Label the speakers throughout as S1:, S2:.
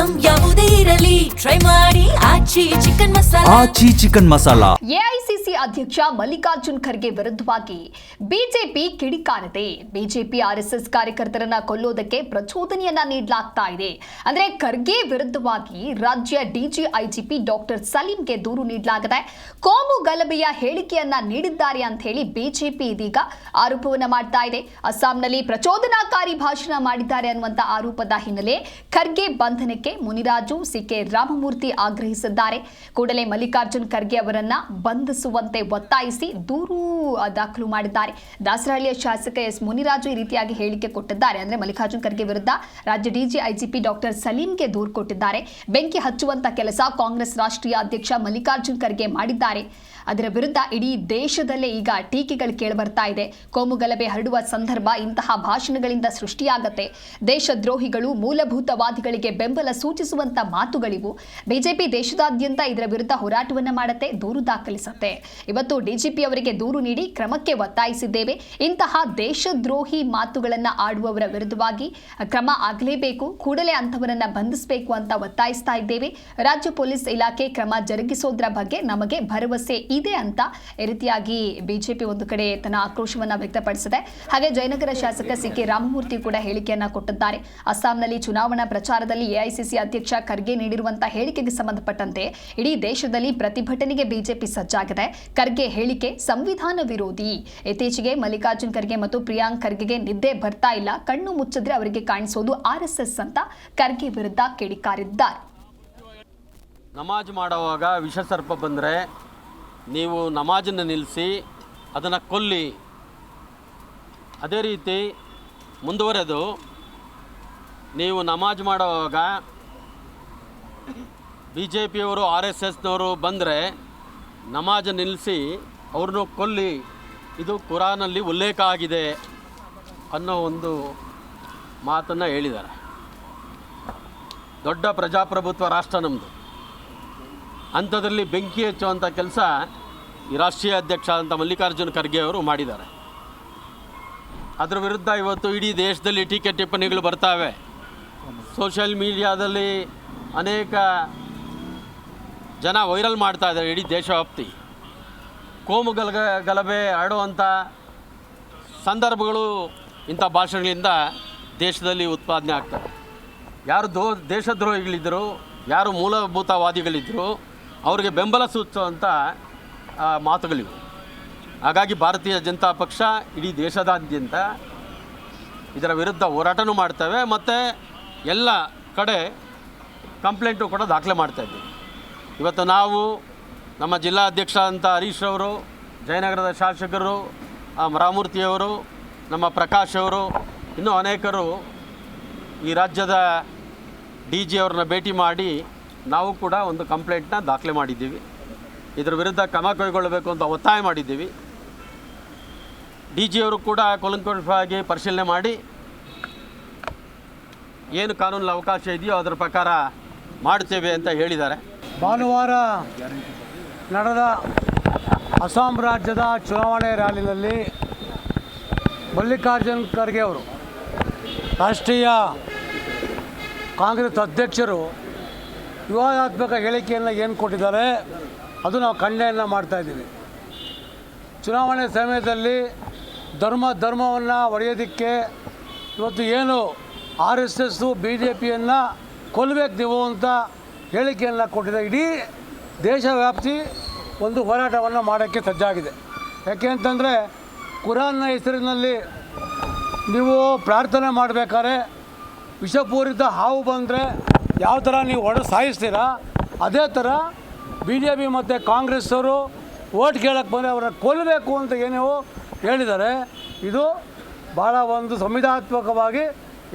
S1: Item ಯಾವುದೇ ಇರಲಿ try ಮಾಡಿ ಆಚಿ ಚಿಕನ್ ಮಸಾಲಾ.
S2: ಎಐಸಿಸಿ ಅಧ್ಯಕ್ಷ ಮಲ್ಲಿಕಾರ್ಜುನ್ ಖರ್ಗೆ ವಿರುದ್ಧವಾಗಿ ಬಿಜೆಪಿ ಕಿಡಿಕಾರದೆ. ಬಿಜೆಪಿ ಆರ್ಎಸ್ಎಸ್ ಕಾರ್ಯಕರ್ತರನ್ನ ಕೊಲ್ಲೋದಕ್ಕೆ ಪ್ರಚೋದನೆಯನ್ನ ನೀಡಲಾಗ್ತಾ ಇದೆ. ಅಂದ್ರೆ ಖರ್ಗೆ ವಿರುದ್ಧವಾಗಿ ರಾಜ್ಯ ಡಿಜಿಐಜಿಪಿ ಡಾಕ್ಟರ್ ಸಲೀಂಗೆ ದೂರು ನೀಡಲಾಗಿದೆ. ಕೋಮು ಗಲಭೆಯ ಹೇಳಿಕೆಯನ್ನ ನೀಡಿದ್ದಾರೆ ಅಂತ ಹೇಳಿ ಬಿಜೆಪಿ ಇದೀಗ ಆರೋಪವನ್ನ ಮಾಡ್ತಾ ಇದೆ. ಅಸ್ಸಾಂನಲ್ಲಿ ಪ್ರಚೋದನಾಕಾರಿ ಭಾಷಣ ಮಾಡಿದ್ದಾರೆ ಅನ್ನುವಂತ ಆರೋಪದ ಹಿನ್ನೆಲೆ ಖರ್ಗೆ ಬಂಧನಕ್ಕೆ ಮುನಿರಾಜು ಸಿಕೆ ರಾಮಮೂರ್ತಿ ಆಗ್ರಹಿಸಿದ್ದಾರೆ. ಕೂಡಲೇ ಮಲ್ಲಿಕಾರ್ಜುನ್ ಖರ್ಗೆ ಅವರನ್ನ ಬಂಧಿಸುವಂತೆ ಒತ್ತಾಯಿಸಿ ದೂರು ದಾಖಲು ಮಾಡಿದ್ದಾರೆ. ದಾಸರಹಳ್ಳಿಯ ಶಾಸಕ ಎಸ್ ಮುನಿರಾಜು ಈ ರೀತಿಯಾಗಿ ಹೇಳಿಕೆ ಕೊಟ್ಟಿದ್ದಾರೆ. ಅಂದ್ರೆ ಮಲ್ಲಿಕಾರ್ಜುನ್ ಖರ್ಗೆ ವಿರುದ್ಧ ರಾಜ್ಯ ಡಿಜಿಐಜಿಪಿ ಡಾಕ್ಟರ್ ಸಲೀಂಗೆ ದೂರು ಕೊಟ್ಟಿದ್ದಾರೆ. ಬೆಂಕಿ ಹಚ್ಚುವಂತ ಕೆಲಸ ಕಾಂಗ್ರೆಸ್ ರಾಷ್ಟ್ರೀಯ ಅಧ್ಯಕ್ಷ ಮಲ್ಲಿಕಾರ್ಜುನ್ ಖರ್ಗೆ ಮಾಡಿದ್ದಾರೆ. ಅದರ ವಿರುದ್ಧ ಇಡೀ ದೇಶದಲ್ಲೇ ಈಗ ಟೀಕೆಗಳು ಕೇಳಿಬರ್ತಾ ಇದೆ. ಕೋಮು ಗಲಭೆ ಹರಡುವ ಸಂದರ್ಭ ಇಂತಹ ಭಾಷಣಗಳಿಂದ ಸೃಷ್ಟಿಯಾಗತ್ತೆ. ದೇಶದ್ರೋಹಿಗಳು ಮೂಲಭೂತವಾದಿಗಳಿಗೆ ಬೆಂಬಲ ಸೂಚಿಸುವಂತ ಮಾತುಗಳಿವು. ಬಿಜೆಪಿ ದೇಶದಾದ್ಯಂತ ಇದರ ವಿರುದ್ಧ ಹೋರಾಟವನ್ನ ಮಾಡುತ್ತೆ, ದೂರು ದಾಖಲಿಸುತ್ತೆ. ಇವತ್ತು ಡಿಜಿಪಿ ಅವರಿಗೆ ದೂರು ನೀಡಿ ಕ್ರಮಕ್ಕೆ ಒತ್ತಾಯಿಸಿದ್ದೇವೆ. ಇಂತಹ ದೇಶದ್ರೋಹಿ ಮಾತುಗಳನ್ನ ಆಡುವವರ ವಿರುದ್ಧವಾಗಿ ಕ್ರಮ ಆಗಲೇಬೇಕು, ಕೂಡಲೇ ಅಂತವರನ್ನ ಬಂಧಿಸಬೇಕು ಅಂತ ಒತ್ತಾಯಿಸ್ತಾ ಇದ್ದೇವೆ. ರಾಜ್ಯ ಪೊಲೀಸ್ ಇಲಾಖೆ ಕ್ರಮ ಜರುಗಿಸೋದ್ರ ಬಗ್ಗೆ ನಮಗೆ ಭರವಸೆ ಇದೆ ಅಂತ ಈ ರೀತಿಯಾಗಿ ಬಿಜೆಪಿ ಒಂದು ಕಡೆ ತನ್ನ ಆಕ್ರೋಶವನ್ನ ವ್ಯಕ್ತಪಡಿಸಿದೆ. ಹಾಗೆ ಜಯನಗರ ಶಾಸಕ ಸಿಕೆ ರಾಮಮೂರ್ತಿ ಕೂಡ ಹೇಳಿಕೆಯನ್ನ ಕೊಟ್ಟಿದ್ದಾರೆ. ಅಸ್ಸಾಂನಲ್ಲಿ ಚುನಾವಣಾ ಪ್ರಚಾರದಲ್ಲಿ ಎಐಸಿಸಿ ಅಧ್ಯಕ್ಷ ಖರ್ಗೆ ನೀಡಿರುವಂತಹ ಹೇಳಿಕೆಗೆ ಸಂಬಂಧಪಟ್ಟಂತೆ ಇಡೀ ದೇಶದಲ್ಲಿ ಪ್ರತಿಭಟನೆಗೆ ಬಿಜೆಪಿ ಸಜ್ಜಾಗಿದೆ. ಖರ್ಗೆ ಹೇಳಿಕೆ ಸಂವಿಧಾನ ವಿರೋಧಿ. ಇತ್ತೀಚೆಗೆ ಮಲ್ಲಿಕಾರ್ಜುನ್ ಖರ್ಗೆ ಮತ್ತು ಪ್ರಿಯಾಂಕ್ ಖರ್ಗೆಗೆ ನಿದ್ದೆ ಬರ್ತಾ ಇಲ್ಲ, ಕಣ್ಣು ಮುಚ್ಚಿದ್ರೆ ಅವರಿಗೆ ಕಾಣಿಸೋದು ಆರ್ಎಸ್ಎಸ್ ಅಂತ ಖರ್ಗೆ ವಿರುದ್ಧ ಕಿಡಿಕಾರಿದ್ದಾರೆ.
S3: ನಮಾಜ್ ಮಾಡುವಾಗ ವಿಷಸರ್ಪ ಬಂದರೆ ನೀವು ನಮಾಜನ್ನು ನಿಲ್ಲಿಸಿ ಅದನ್ನು ಕೊಲ್ಲಿ. ಅದೇ ರೀತಿ ಮುಂದುವರೆದು ನೀವು ನಮಾಜ್ ಮಾಡುವಾಗ ಬಿ ಜೆ ಪಿಯವರು ಆರ್ ಎಸ್ ಎಸ್ನವರು ಬಂದರೆ ನಮಾಜ್ ನಿಲ್ಲಿಸಿ ಅವ್ರನ್ನೂ ಕೊಲ್ಲಿ. ಇದು ಕುರಾನಲ್ಲಿ ಉಲ್ಲೇಖ ಆಗಿದೆ ಅನ್ನೋ ಒಂದು ಮಾತನ್ನು ಹೇಳಿದ್ದಾರೆ. ದೊಡ್ಡ ಪ್ರಜಾಪ್ರಭುತ್ವ ರಾಷ್ಟ್ರ ನಮ್ಮದು. ಅಂಥದ್ರಲ್ಲಿ ಬೆಂಕಿ ಹಚ್ಚುವಂಥ ಕೆಲಸ ಈ ರಾಷ್ಟ್ರೀಯ ಅಧ್ಯಕ್ಷ ಅಂತ ಮಲ್ಲಿಕಾರ್ಜುನ್ ಖರ್ಗೆ ಅವರು ಮಾಡಿದ್ದಾರೆ. ಅದರ ವಿರುದ್ಧ ಇವತ್ತು ಇಡೀ ದೇಶದಲ್ಲಿ ಟೀಕೆ ಟಿಪ್ಪಣಿಗಳು ಬರ್ತಾವೆ. ಸೋಷಿಯಲ್ ಮೀಡಿಯಾದಲ್ಲಿ ಅನೇಕ ಜನ ವೈರಲ್ ಮಾಡ್ತಾ ಇದ್ದಾರೆ. ಇಡೀ ದೇಶವ್ಯಾಪ್ತಿ ಕೋಮು ಗಲಭೆ ಹರಡುವಂಥ ಸಂದರ್ಭಗಳು ಇಂಥ ಭಾಷಣಗಳಿಂದ ದೇಶದಲ್ಲಿ ಉತ್ಪಾದನೆ ಆಗ್ತವೆ. ಯಾರು ದೇಶದ್ರೋಹಿಗಳಿದ್ದರು, ಯಾರು ಮೂಲಭೂತವಾದಿಗಳಿದ್ದರು, ಅವರಿಗೆ ಬೆಂಬಲ ಸೂಚಿಸುವಂಥ ಮಾತುಗಳಿವೆ. ಹಾಗಾಗಿ ಭಾರತೀಯ ಜನತಾ ಪಕ್ಷ ಇಡೀ ದೇಶದಾದ್ಯಂತ ಇದರ ವಿರುದ್ಧ ಹೋರಾಟನೂ ಮಾಡ್ತೇವೆ ಮತ್ತು ಎಲ್ಲ ಕಡೆ ಕಂಪ್ಲೇಂಟು ಕೂಡ ದಾಖಲೆ ಮಾಡ್ತಾಯಿದ್ದೀವಿ. ಇವತ್ತು ನಾವು ನಮ್ಮ ಜಿಲ್ಲಾ ಅಧ್ಯಕ್ಷ ಅಂತ ಹರೀಶ್ ಅವರು, ಜಯನಗರದ ಶಾಸಕರು ರಾಮಮೂರ್ತಿಯವರು, ನಮ್ಮ ಪ್ರಕಾಶ್ ಅವರು, ಇನ್ನೂ ಅನೇಕರು ಈ ರಾಜ್ಯದ ಡಿ ಜಿ ಅವ್ರನ್ನ ಭೇಟಿ ಮಾಡಿ ನಾವು ಕೂಡ ಒಂದು ಕಂಪ್ಲೇಂಟ್ನ ದಾಖಲೆ ಮಾಡಿದ್ದೀವಿ. ಇದರ ವಿರುದ್ಧ ಕ್ರಮ ಕೈಗೊಳ್ಳಬೇಕು ಅಂತ ಒತ್ತಾಯ ಮಾಡಿದ್ದೀವಿ. ಡಿ ಜಿ ಅವರು ಕೂಡ ಕೂಲಂಕುಷವಾಗಿ ಪರಿಶೀಲನೆ ಮಾಡಿ ಏನು ಕಾನೂನಲ್ಲಿ ಅವಕಾಶ ಇದೆಯೋ ಅದರ ಪ್ರಕಾರ ಮಾಡ್ತೇವೆ ಅಂತ ಹೇಳಿದ್ದಾರೆ.
S4: ಭಾನುವಾರ ನಡೆದ ಅಸ್ಸಾಂ ರಾಜ್ಯದ ಚುನಾವಣೆ ರ್ಯಾಲಿನಲ್ಲಿ ಮಲ್ಲಿಕಾರ್ಜುನ್ ಖರ್ಗೆ ಅವರು, ರಾಷ್ಟ್ರೀಯ ಕಾಂಗ್ರೆಸ್ ಅಧ್ಯಕ್ಷರು, ವಿವಾದಾತ್ಮಕ ಹೇಳಿಕೆಯನ್ನು ಏನು ಕೊಟ್ಟಿದ್ದಾರೆ ಅದು ನಾವು ಖಂಡನೆಯನ್ನು ಮಾಡ್ತಾಯಿದ್ದೀವಿ. ಚುನಾವಣೆ ಸಮಯದಲ್ಲಿ ಧರ್ಮವನ್ನು ಒಡೆಯೋದಕ್ಕೆ ಇವತ್ತು ಏನು R S S B J ಪಿಯನ್ನು ಕೊಲ್ಲಬೇಕು ನೀವು ಅಂತ ಹೇಳಿಕೆಯನ್ನು ಕೊಟ್ಟಿದೆ. ಇಡೀ ದೇಶವ್ಯಾಪ್ತಿ ಒಂದು ಹೋರಾಟವನ್ನು ಮಾಡೋಕ್ಕೆ ಸಜ್ಜಾಗಿದೆ. ಯಾಕೆ ಅಂತಂದರೆ ಕುರಾನ್ನ ಹೆಸರಿನಲ್ಲಿ ನೀವು ಪ್ರಾರ್ಥನೆ ಮಾಡಬೇಕಾದ್ರೆ ವಿಷಪೂರಿತ ಹಾವು ಬಂದರೆ ಯಾವ ಥರ ನೀವು ಸಾಯಿಸ್ತೀರಾ, ಅದೇ ಥರ ಬಿ ಜೆ ಪಿ ಮತ್ತು ಕಾಂಗ್ರೆಸ್ ಅವರು ಓಟ್ ಕೇಳಕ್ಕೆ ಬಂದರೆ ಅವರನ್ನು ಕೊಲ್ಲಬೇಕು ಅಂತ ಏನೇವೋ ಹೇಳಿದ್ದಾರೆ. ಇದು ಭಾಳ ಒಂದು ಸಂವಿಧಾನಾತ್ಮಕವಾಗಿ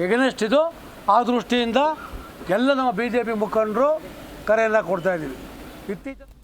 S4: ಎಗನೆಸ್ಟ್ ಇದು. ಆ ದೃಷ್ಟಿಯಿಂದ ಎಲ್ಲ ನಮ್ಮ ಬಿ ಜೆ ಪಿ ಮುಖಂಡರು ಕರೆಯನ್ನು ಕೊಡ್ತಾಯಿದ್ದೀವಿ.